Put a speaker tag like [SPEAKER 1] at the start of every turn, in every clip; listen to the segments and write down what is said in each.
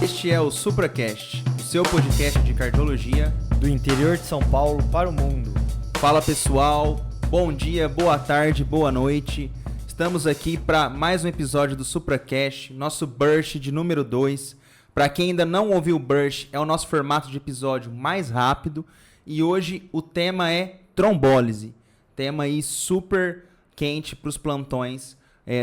[SPEAKER 1] Este é o SupraCast, o seu podcast de cardiologia
[SPEAKER 2] do interior de São Paulo para o mundo.
[SPEAKER 1] Fala pessoal, bom dia, boa tarde, boa noite. Estamos aqui para mais um episódio do SupraCast, nosso Burst de número 2. Para quem ainda não ouviu o Burst, é o nosso formato de episódio mais rápido. E hoje o tema é trombólise. Tema aí super quente para os plantões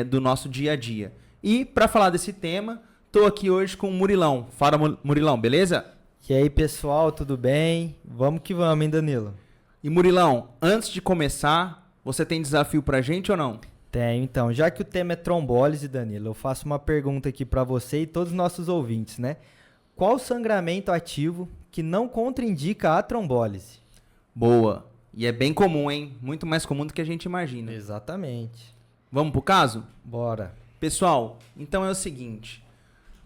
[SPEAKER 1] do nosso dia a dia. E para falar desse tema, tô aqui hoje com o Murilão. Fala, Murilão, beleza?
[SPEAKER 2] E aí, pessoal, tudo bem? Vamos que vamos, hein, Danilo?
[SPEAKER 1] E Murilão, antes de começar, você tem desafio pra gente ou não?
[SPEAKER 2] Tenho, então. Já que o tema é trombólise, Danilo, eu faço uma pergunta aqui para você e todos os nossos ouvintes, né? Qual sangramento ativo que não contraindica a trombólise?
[SPEAKER 1] Boa. E é bem comum, hein? Muito mais comum do que a gente imagina.
[SPEAKER 2] Exatamente.
[SPEAKER 1] Vamos pro caso?
[SPEAKER 2] Bora.
[SPEAKER 1] Pessoal, então é o seguinte.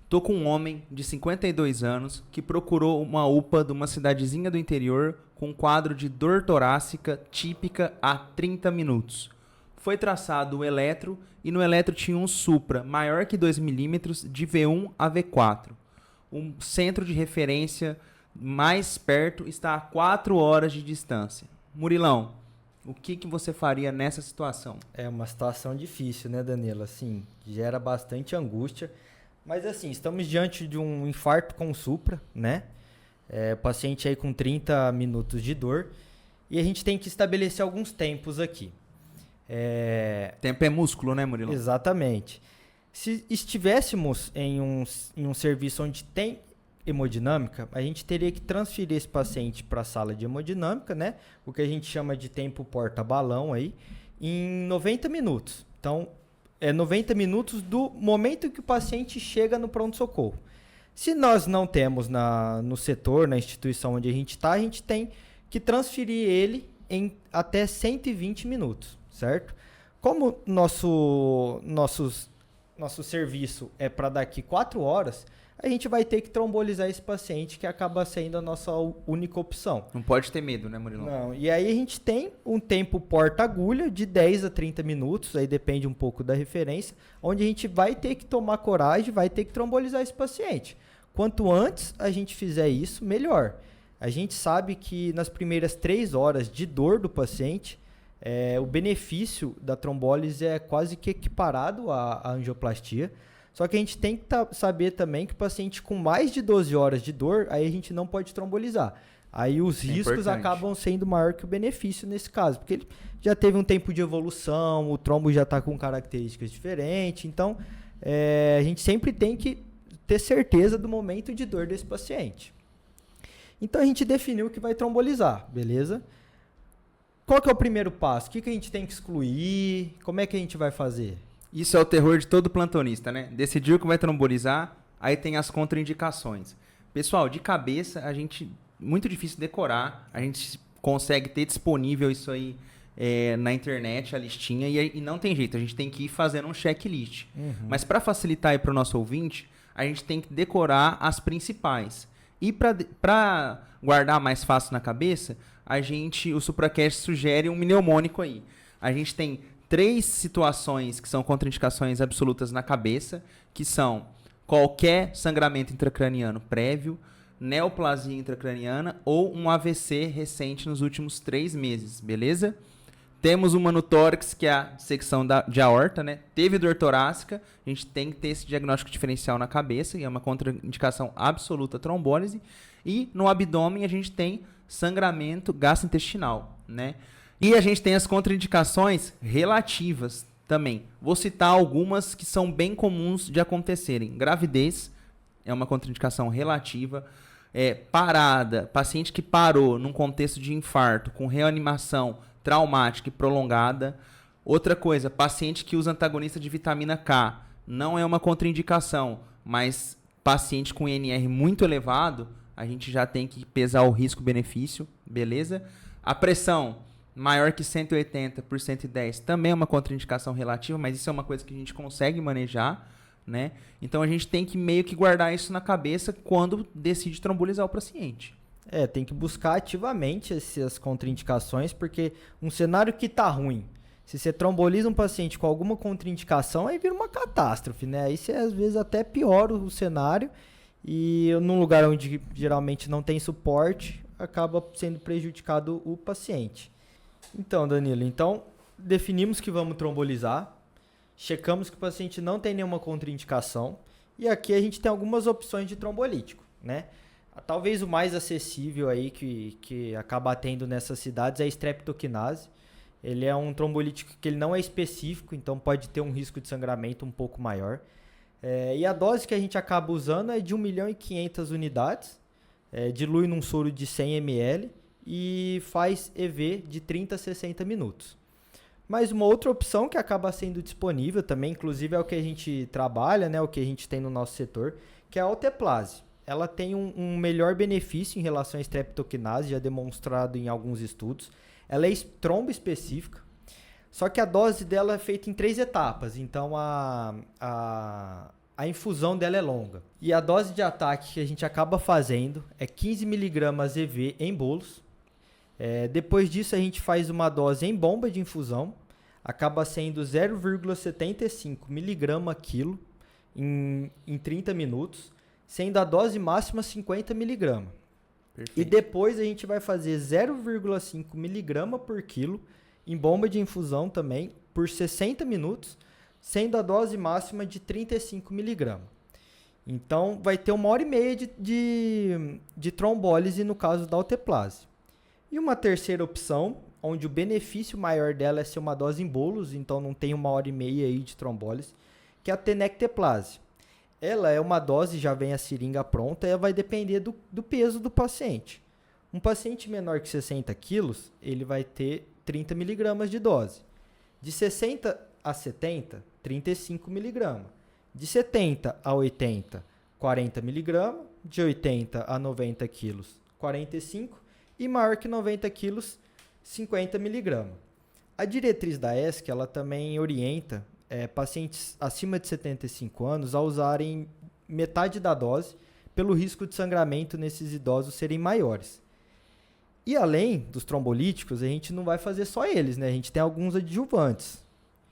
[SPEAKER 1] Tô com um homem de 52 anos que procurou uma UPA de uma cidadezinha do interior com um quadro de dor torácica típica há 30 minutos. Foi traçado o eletro e no eletro tinha um supra maior que 2 milímetros de V1 a V4. Um centro de referência mais perto está a 4 horas de distância. Murilão, o que você faria nessa situação?
[SPEAKER 2] É uma situação difícil, né, Danilo? Assim, gera bastante angústia. Mas assim, estamos diante de um infarto com supra, né? Paciente aí com 30 minutos de dor. E a gente tem que estabelecer alguns tempos aqui.
[SPEAKER 1] Tempo é músculo, né, Murilo?
[SPEAKER 2] Exatamente. Se estivéssemos em um serviço onde tem hemodinâmica, a gente teria que transferir esse paciente para a sala de hemodinâmica, né? O que a gente chama de tempo porta-balão aí, em 90 minutos. Então, 90 minutos do momento que o paciente chega no pronto-socorro. Se nós não temos no setor, na instituição onde a gente está, a gente tem que transferir ele em até 120 minutos, certo? Como nosso serviço é para daqui 4 horas, a gente vai ter que trombolizar esse paciente, que acaba sendo a nossa única opção.
[SPEAKER 1] Não pode ter medo, né, Murilo?
[SPEAKER 2] Não, e aí a gente tem um tempo porta-agulha de 10 a 30 minutos, aí depende um pouco da referência, onde a gente vai ter que tomar coragem, vai ter que trombolizar esse paciente. Quanto antes a gente fizer isso, melhor. A gente sabe que nas primeiras 3 horas de dor do paciente, o benefício da trombólise é quase que equiparado à angioplastia. Só que a gente tem que saber também que o paciente com mais de 12 horas de dor, aí a gente não pode trombolizar. Aí os riscos acabam sendo maior que o benefício nesse caso, porque ele já teve um tempo de evolução, o trombo já está com características diferentes. Então, a gente sempre tem que ter certeza do momento de dor desse paciente. Então, a gente definiu que vai trombolizar, beleza? Qual que é o primeiro passo? O que a gente tem que excluir? Como é que a gente vai fazer?
[SPEAKER 1] Isso é o terror de todo plantonista, né? Decidiu que vai trombolizar, aí tem as contraindicações. Pessoal, de cabeça, muito difícil decorar, a gente consegue ter disponível isso aí na internet, a listinha, e não tem jeito, a gente tem que ir fazendo um checklist. Uhum. Mas para facilitar aí para o nosso ouvinte, a gente tem que decorar as principais. E para guardar mais fácil na cabeça, o SupraCast sugere um mnemônico aí. A gente tem 3 situações que são contraindicações absolutas na cabeça, que são qualquer sangramento intracraniano prévio, neoplasia intracraniana ou um AVC recente nos últimos 3 meses, beleza? Temos uma no tórax, que é a secção de aorta, né? Teve dor torácica, a gente tem que ter esse diagnóstico diferencial na cabeça, e é uma contraindicação absoluta à trombólise. E no abdômen a gente tem sangramento gastrointestinal, né? E a gente tem as contraindicações relativas também. Vou citar algumas que são bem comuns de acontecerem. Gravidez é uma contraindicação relativa. Parada, paciente que parou num contexto de infarto com reanimação traumática e prolongada. Outra coisa, paciente que usa antagonista de vitamina K. Não é uma contraindicação, mas paciente com INR muito elevado, a gente já tem que pesar o risco-benefício, beleza? A pressão maior que 180 por 110 também é uma contraindicação relativa, mas isso é uma coisa que a gente consegue manejar, né? Então a gente tem que meio que guardar isso na cabeça quando decide trombolizar o paciente.
[SPEAKER 2] Tem que buscar ativamente essas contraindicações, porque um cenário que tá ruim, se você tromboliza um paciente com alguma contraindicação, aí vira uma catástrofe, né? Aí você às vezes até piora o cenário e num lugar onde geralmente não tem suporte, acaba sendo prejudicado o paciente. Então, Danilo, definimos que vamos trombolizar, checamos que o paciente não tem nenhuma contraindicação, e aqui a gente tem algumas opções de trombolítico, né? Talvez o mais acessível aí que acaba tendo nessas cidades é a streptokinase. Ele é um trombolítico que ele não é específico, então pode ter um risco de sangramento um pouco maior. E a dose que a gente acaba usando é de 1.500.000 unidades, dilui num soro de 100 ml e faz EV de 30 a 60 minutos. Mas uma outra opção que acaba sendo disponível também, inclusive é o que a gente trabalha, né, o que a gente tem no nosso setor, que é a alteplase. Ela tem um melhor benefício em relação à streptokinase, já demonstrado em alguns estudos. Ela é tromboespecífica, só que a dose dela é feita em 3 etapas, então a infusão dela é longa. E a dose de ataque que a gente acaba fazendo é 15 mg EV em bolos. Depois disso a gente faz uma dose em bomba de infusão, acaba sendo 0,75 mg quilo em 30 minutos, sendo a dose máxima 50 mg. Perfeito. E depois a gente vai fazer 0,5 mg por quilo em bomba de infusão também por 60 minutos, sendo a dose máxima de 35 mg. Então vai ter 1h30 de trombólise no caso da alteplase. E uma terceira opção, onde o benefício maior dela é ser uma dose em bolos, então não tem 1h30 aí de trombólise, que é a tenecteplase. Ela é uma dose, já vem a seringa pronta, ela vai depender do peso do paciente. Um paciente menor que 60 quilos, ele vai ter 30 mg de dose. De 60 a 70, 35 mg. De 70 a 80, 40 mg. De 80 a 90 quilos, 45. E maior que 90 quilos, 50 mg. A diretriz da ESC, ela também orienta pacientes acima de 75 anos a usarem metade da dose, pelo risco de sangramento nesses idosos serem maiores. E além dos trombolíticos, a gente não vai fazer só eles, né? A gente tem alguns adjuvantes.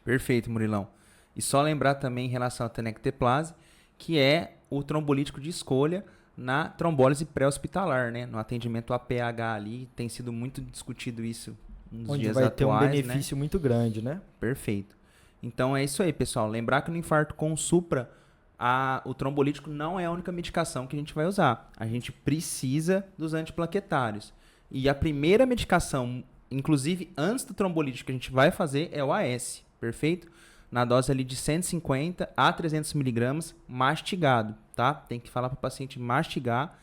[SPEAKER 1] Perfeito, Murilão. E só lembrar também em relação à tenecteplase, que é o trombolítico de escolha na trombólise pré-hospitalar, né? No atendimento APH ali, tem sido muito discutido isso nos dias atuais,
[SPEAKER 2] onde vai ter um benefício muito grande, né?
[SPEAKER 1] Perfeito. Então é isso aí, pessoal. Lembrar que no infarto com supra, o trombolítico não é a única medicação que a gente vai usar. A gente precisa dos antiplaquetários. E a primeira medicação, inclusive antes do trombolítico que a gente vai fazer, é o AS, perfeito? Na dose ali de 150 a 300 mg mastigado, tá? Tem que falar para o paciente mastigar.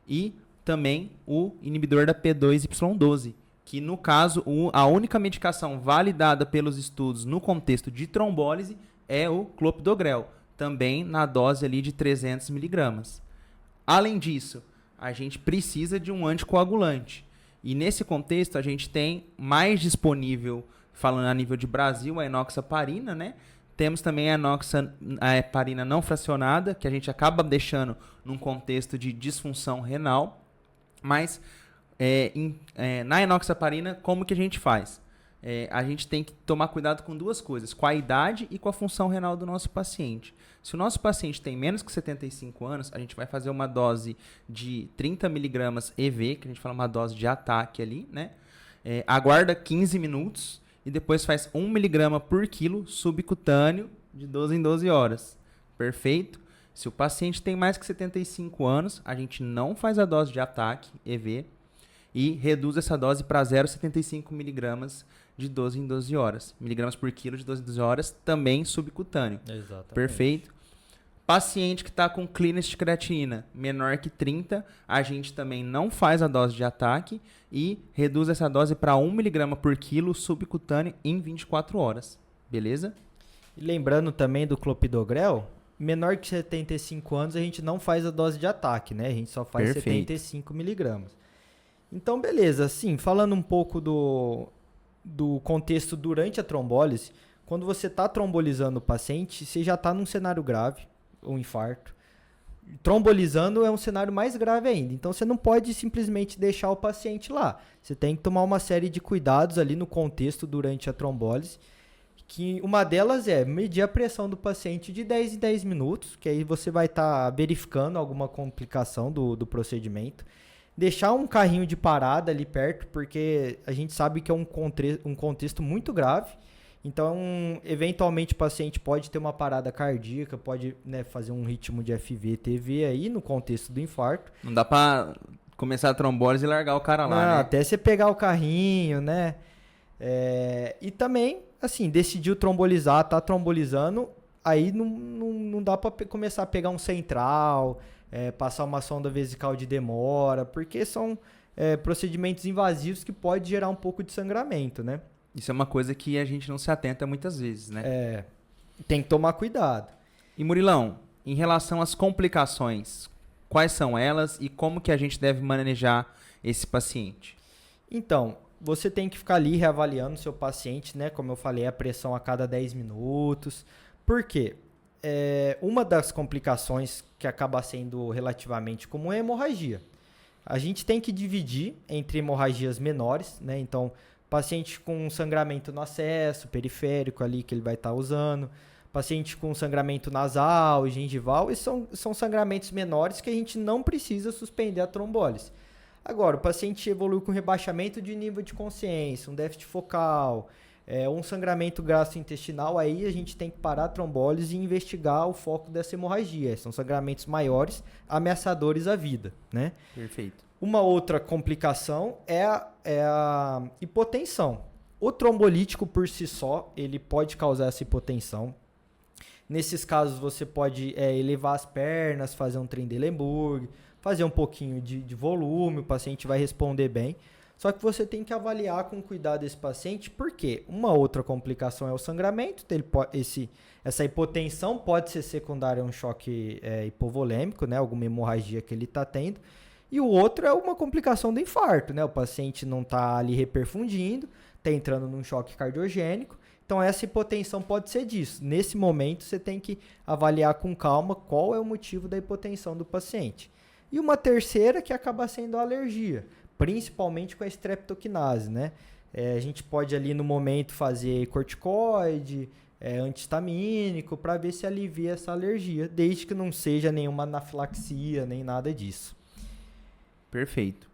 [SPEAKER 1] E também o inibidor da P2Y12. Que no caso, a única medicação validada pelos estudos no contexto de trombólise é o clopidogrel, também na dose ali de 300 mg. Além disso, a gente precisa de um anticoagulante. E nesse contexto, a gente tem mais disponível, falando a nível de Brasil, a enoxaparina, né? Temos também a enoxaparina não fracionada, que a gente acaba deixando num contexto de disfunção renal, mas na enoxaparina, como que a gente faz? A gente tem que tomar cuidado com duas coisas, com a idade e com a função renal do nosso paciente. Se o nosso paciente tem menos que 75 anos, a gente vai fazer uma dose de 30 mg EV, que a gente fala uma dose de ataque ali, né? Aguarda 15 minutos e depois faz 1 mg por quilo subcutâneo de 12 em 12 horas. Perfeito? Se o paciente tem mais que 75 anos, a gente não faz a dose de ataque EV, e reduz essa dose para 0,75 mg de 12 em 12 horas. Miligramas por quilo de 12 em 12 horas, também subcutâneo.
[SPEAKER 2] Exatamente.
[SPEAKER 1] Perfeito? Paciente que está com clearance de creatinina menor que 30, a gente também não faz a dose de ataque e reduz essa dose para 1 mg por quilo subcutâneo em 24 horas. Beleza?
[SPEAKER 2] E lembrando também do clopidogrel, menor que 75 anos a gente não faz a dose de ataque, né? A gente só faz 75 mg. Então, beleza. Assim, falando um pouco do contexto durante a trombólise, quando você está trombolizando o paciente, você já está num cenário grave, um infarto. Trombolizando é um cenário mais grave ainda. Então, você não pode simplesmente deixar o paciente lá. Você tem que tomar uma série de cuidados ali no contexto durante a trombólise, Que uma delas é medir a pressão do paciente de 10 em 10 minutos, que aí você vai estar verificando alguma complicação do procedimento. Deixar um carrinho de parada ali perto, porque a gente sabe que é um contexto muito grave. Então, eventualmente, o paciente pode ter uma parada cardíaca, pode, né, fazer um ritmo de FV-TV aí no contexto do infarto.
[SPEAKER 1] Não dá pra começar a trombólise e largar o cara lá,
[SPEAKER 2] Não,
[SPEAKER 1] né?
[SPEAKER 2] até você pegar o carrinho, né? E também, assim, decidiu trombolizar, tá trombolizando, aí não dá para começar a pegar um central, passar uma sonda vesical de demora, porque são procedimentos invasivos que pode gerar um pouco de sangramento, né?
[SPEAKER 1] Isso é uma coisa que a gente não se atenta muitas vezes, né?
[SPEAKER 2] Tem que tomar cuidado.
[SPEAKER 1] E Murilão, em relação às complicações, quais são elas e como que a gente deve manejar esse paciente?
[SPEAKER 2] Então, você tem que ficar ali reavaliando o seu paciente, né? Como eu falei, a pressão a cada 10 minutos. Por quê? Uma das complicações que acaba sendo relativamente comum é a hemorragia. A gente tem que dividir entre hemorragias menores, né? Então, paciente com sangramento no acesso periférico ali que ele vai estar usando, paciente com sangramento nasal e gengival, esses são sangramentos menores que a gente não precisa suspender a trombólise. Agora, o paciente evolui com rebaixamento de nível de consciência, um déficit focal, um sangramento gastrointestinal, aí a gente tem que parar a trombólise e investigar o foco dessa hemorragia. São sangramentos maiores, ameaçadores à vida, né?
[SPEAKER 1] Perfeito.
[SPEAKER 2] Uma outra complicação é a hipotensão. O trombolítico por si só, ele pode causar essa hipotensão. Nesses casos, você pode elevar as pernas, fazer um Trendelenburg, fazer um pouquinho de volume, o paciente vai responder bem. Só que você tem que avaliar com cuidado esse paciente, porque uma outra complicação é o sangramento. Essa hipotensão pode ser secundária a um choque hipovolêmico, né? Alguma hemorragia que ele está tendo. E o outro é uma complicação do infarto, né? O paciente não está ali reperfundindo, está entrando num choque cardiogênico. Então, essa hipotensão pode ser disso. Nesse momento, você tem que avaliar com calma qual é o motivo da hipotensão do paciente. E uma terceira que acaba sendo a alergia, principalmente com a streptokinase, né? A gente pode ali no momento fazer corticoide, antihistamínico, para ver se alivia essa alergia, desde que não seja nenhuma anafilaxia, nem nada disso.
[SPEAKER 1] Perfeito.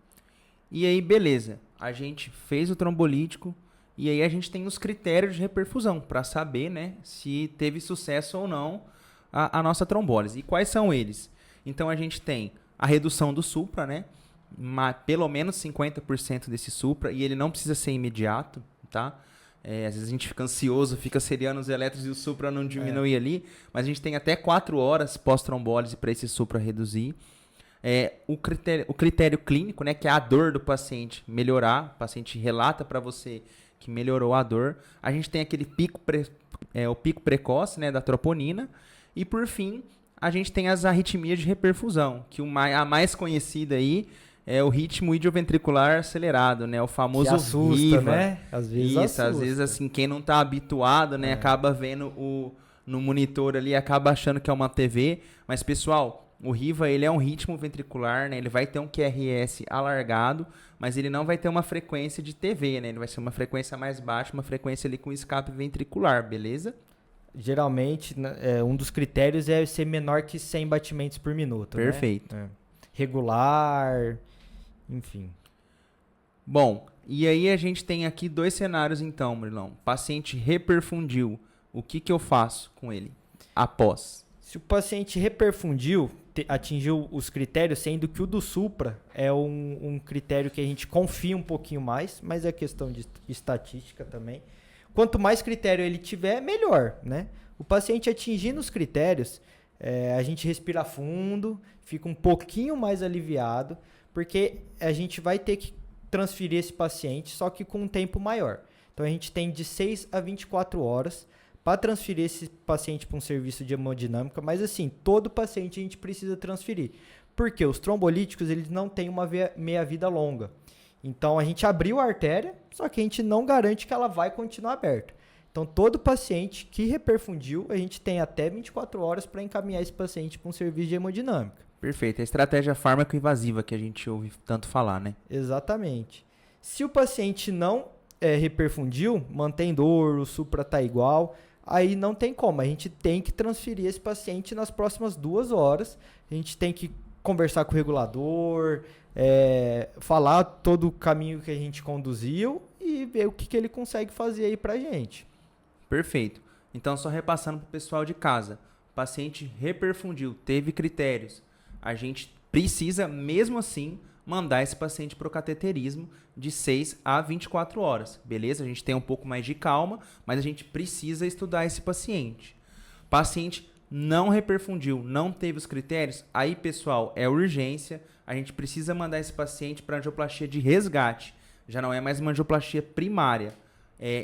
[SPEAKER 1] E aí, beleza. A gente fez o trombolítico e aí a gente tem os critérios de reperfusão para saber, né, se teve sucesso ou não a nossa trombólise. E quais são eles? Então, a gente tem a redução do supra, né? Pelo menos 50% desse supra, e ele não precisa ser imediato, tá? Às vezes a gente fica ansioso, fica seriando os elétrons e o supra não diminui ali, mas a gente tem até 4 horas pós-trombólise para esse supra reduzir. O critério clínico, né, que é a dor do paciente melhorar, o paciente relata para você que melhorou a dor. A gente tem aquele pico precoce, né, da troponina. E por fim, a gente tem as arritmias de reperfusão, que a mais conhecida aí é o ritmo idioventricular acelerado, né, o famoso
[SPEAKER 2] que assusta,
[SPEAKER 1] RIVA.
[SPEAKER 2] né? Às vezes
[SPEAKER 1] Isso,
[SPEAKER 2] assusta.
[SPEAKER 1] às vezes assim, quem não tá habituado, né, acaba vendo no monitor ali, acaba achando que é uma TV, mas pessoal, o RIVA, ele é um ritmo ventricular, né? Ele vai ter um QRS alargado, mas ele não vai ter uma frequência de TV, né? Ele vai ser uma frequência mais baixa, uma frequência ali com escape ventricular, beleza?
[SPEAKER 2] Geralmente, um dos critérios é ser menor que 100 batimentos por minuto.
[SPEAKER 1] Perfeito.
[SPEAKER 2] Né? Regular, enfim.
[SPEAKER 1] Bom, e aí a gente tem aqui 2 cenários então, Murilão. Paciente reperfundiu, o que eu faço com ele após?
[SPEAKER 2] Se o paciente reperfundiu, atingiu os critérios, sendo que o do supra é um critério que a gente confia um pouquinho mais, mas é questão de estatística também. Quanto mais critério ele tiver, melhor, né? O paciente atingindo os critérios, a gente respira fundo, fica um pouquinho mais aliviado, porque a gente vai ter que transferir esse paciente, só que com um tempo maior. Então, a gente tem de 6 a 24 horas para transferir esse paciente para um serviço de hemodinâmica, mas assim, todo paciente a gente precisa transferir, porque os trombolíticos eles não têm uma meia-vida longa. Então a gente abriu a artéria, só que a gente não garante que ela vai continuar aberta. Então todo paciente que reperfundiu, a gente tem até 24 horas para encaminhar esse paciente para um serviço de hemodinâmica.
[SPEAKER 1] Perfeito, a estratégia fármaco-invasiva que a gente ouve tanto falar, né?
[SPEAKER 2] Exatamente. Se o paciente não reperfundiu, mantém dor, o supra tá igual, aí não tem como, a gente tem que transferir esse paciente nas próximas 2 horas, a gente tem que conversar com o regulador, falar todo o caminho que a gente conduziu e ver o que ele consegue fazer aí pra gente.
[SPEAKER 1] Perfeito. Então, só repassando para o pessoal de casa. O paciente reperfundiu, teve critérios. A gente precisa, mesmo assim, mandar esse paciente para o cateterismo de 6 a 24 horas. Beleza? A gente tem um pouco mais de calma, mas a gente precisa estudar esse paciente. Paciente não reperfundiu, não teve os critérios, aí, pessoal, é urgência. A gente precisa mandar esse paciente para angioplastia de resgate. Já não é mais uma angioplastia primária.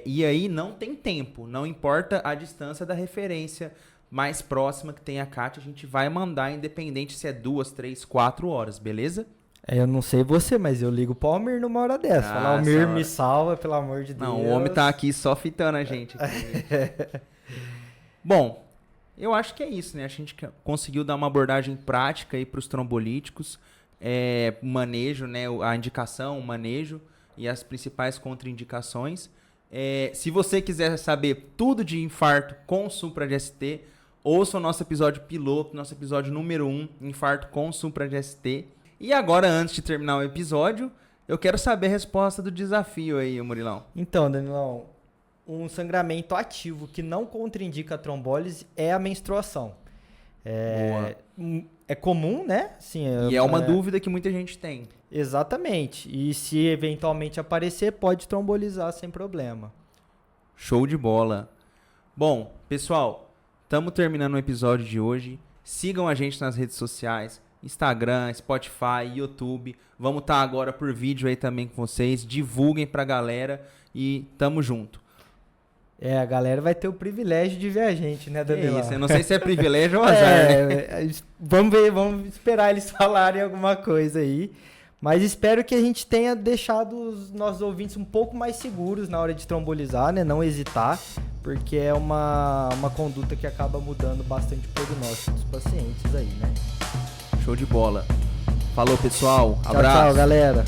[SPEAKER 1] E aí não tem tempo, não importa a distância da referência mais próxima que tem a CAT, a gente vai mandar independente se é 2, 3, 4 horas, beleza?
[SPEAKER 2] Eu não sei você, mas eu ligo pro Almir numa hora dessa. Falar, Almir, me salva, pelo amor de Deus.
[SPEAKER 1] Não, o homem tá aqui só fitando a gente. Bom, eu acho que é isso, né? A gente conseguiu dar uma abordagem prática aí pros trombolíticos, manejo, né? A indicação, o manejo e as principais contraindicações. Se você quiser saber tudo de infarto com supra de ST, ouça o nosso episódio piloto, nosso episódio número 1, infarto com supra de ST. E agora, antes de terminar o episódio, eu quero saber a resposta do desafio aí, Murilão.
[SPEAKER 2] Então, Danilão, um sangramento ativo que não contraindica a trombólise é a menstruação. É comum, né? Sim,
[SPEAKER 1] e é uma dúvida que muita gente tem.
[SPEAKER 2] Exatamente. E se eventualmente aparecer, pode trombolizar sem problema.
[SPEAKER 1] Show de bola. Bom, pessoal, estamos terminando o episódio de hoje. Sigam a gente nas redes sociais, Instagram, Spotify, YouTube. Vamos estar agora por vídeo aí também com vocês. Divulguem pra galera e tamo junto.
[SPEAKER 2] A galera vai ter o privilégio de ver a gente, né, Danilo?
[SPEAKER 1] Isso, eu não sei se é privilégio ou azar, né?
[SPEAKER 2] Vamos ver, vamos esperar eles falarem alguma coisa aí. Mas espero que a gente tenha deixado os nossos ouvintes um pouco mais seguros na hora de trombolizar, né? Não hesitar, porque é uma conduta que acaba mudando bastante o prognóstico dos pacientes aí, né?
[SPEAKER 1] Show de bola. Falou, pessoal. Abraço.
[SPEAKER 2] Tchau, galera.